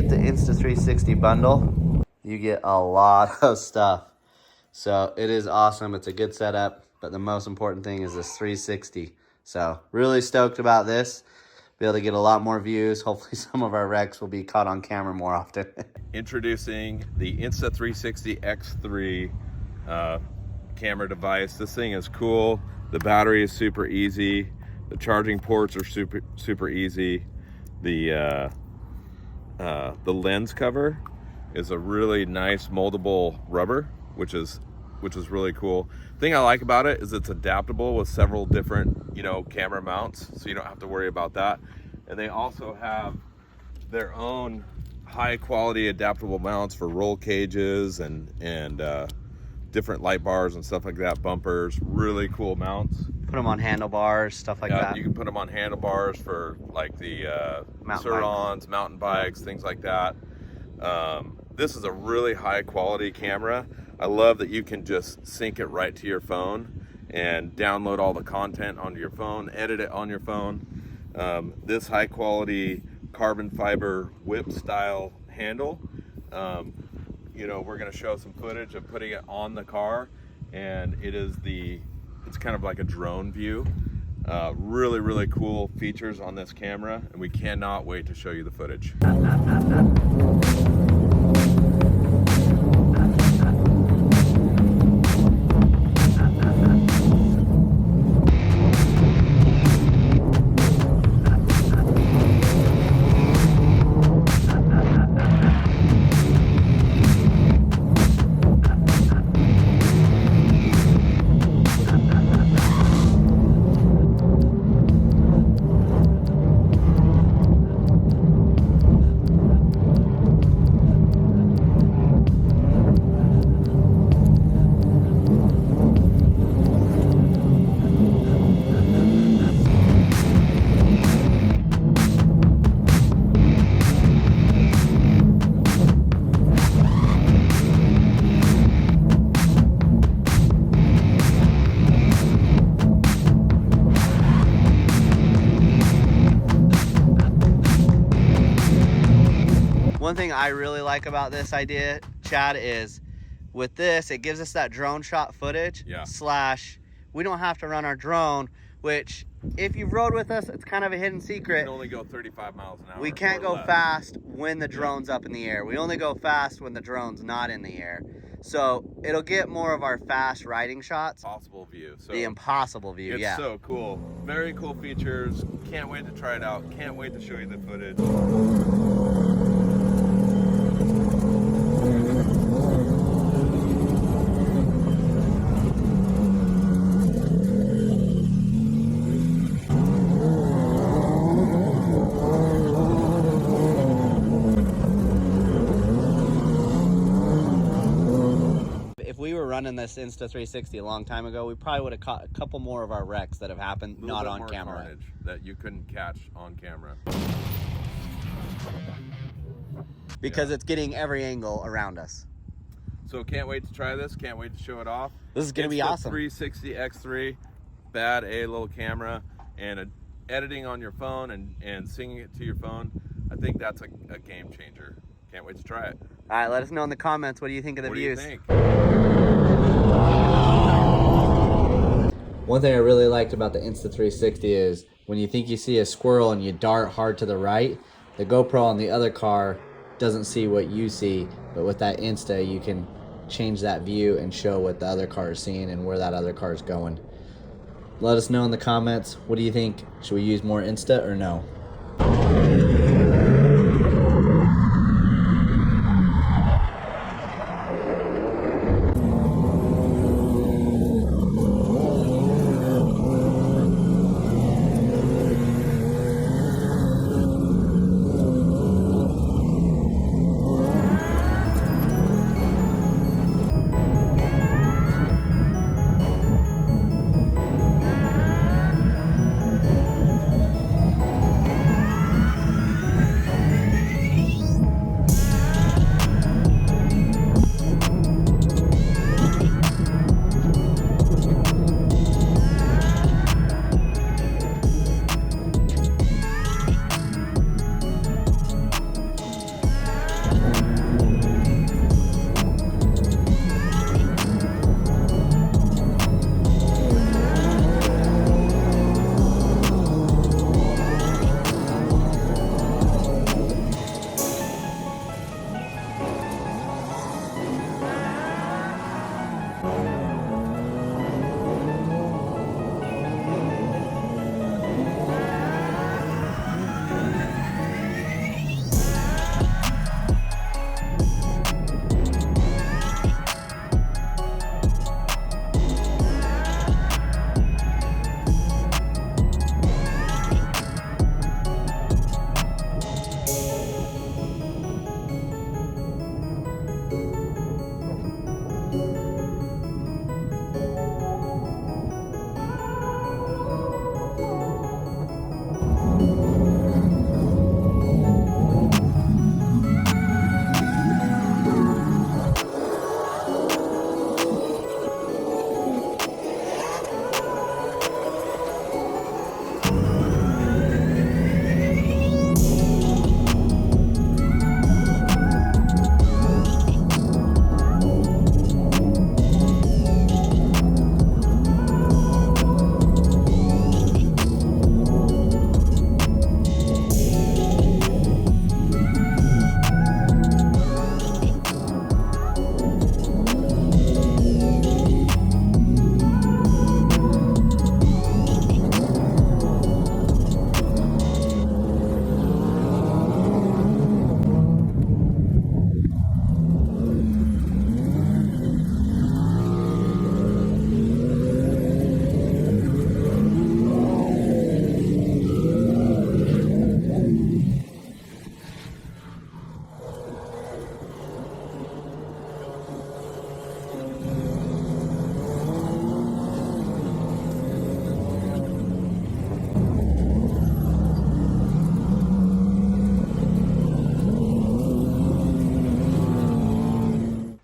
get the Insta360 bundle, you get a lot of stuff. So it is awesome. It's a good setup, but the most important thing is this 360. So really stoked about this. Be able to get a lot more views. Hopefully some of our wrecks will be caught on camera more often. Introducing the Insta360 X3 camera device. This thing is cool. The battery is super easy. The charging ports are super easy. The lens cover is a really nice moldable rubber, which is really cool. The thing I like about it is it's adaptable with several different, camera mounts, so you don't have to worry about that. And they also have their own high quality adaptable mounts for roll cages and different light bars and stuff like that, bumpers, really cool mounts. Put them on handlebars, stuff like that. You can put them on handlebars for like the Surons, mountain bikes, things like that. This is a really high quality camera. I love that you can just sync it right to your phone and download all the content onto your phone, edit it on your phone. This high quality carbon fiber whip style handle, we're going to show some footage of putting it on the car, and it's kind of like a drone view. Really cool features on this camera, and we cannot wait to show you the footage. One thing I really like about this idea, Chad, is with this, it gives us that drone shot footage. Yeah. / we don't have to run our drone, which if you've rode with us, it's kind of a hidden secret. We can only go 35 miles an hour. We can't go fast when the drone's up in the air. We only go fast when the drone's not in the air. So it'll get more of our fast riding shots. Impossible view. So the impossible view, it's so cool. Very cool features. Can't wait to try it out. Can't wait to show you the footage. If we were running this Insta360 a long time ago, we probably would have caught a couple more of our wrecks that have happened not on camera. Carnage that you couldn't catch on camera. Because it's getting every angle around us. So can't wait to try this. Can't wait to show it off. This is going to be awesome. 360 X3, bad A little camera, and editing on your phone and singing it to your phone. I think that's a game changer. Can't wait to try it. All right, let us know in the comments. What do you think of the views? What do you think? One thing I really liked about the Insta360 is when you think you see a squirrel and you dart hard to the right, the GoPro on the other car doesn't see what you see, but with that Insta, you can change that view and show what the other car is seeing and where that other car is going. Let us know in the comments. What do you think? Should we use more Insta or no?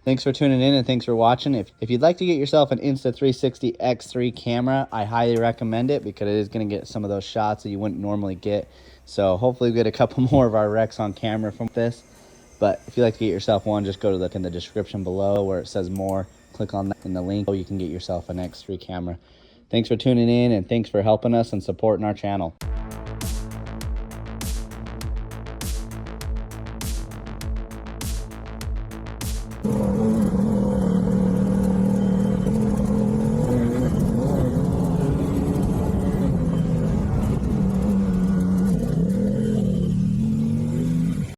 Thanks for tuning in and thanks for watching. If you'd like to get yourself an Insta360 X3 camera, I highly recommend it because it is going to get some of those shots that you wouldn't normally get. So hopefully we get a couple more of our wrecks on camera from this. But if you'd like to get yourself one, just go to the in the description below where it says more. Click on that in the link. You can get yourself an X3 camera. Thanks for tuning in and thanks for helping us and supporting our channel. Oh.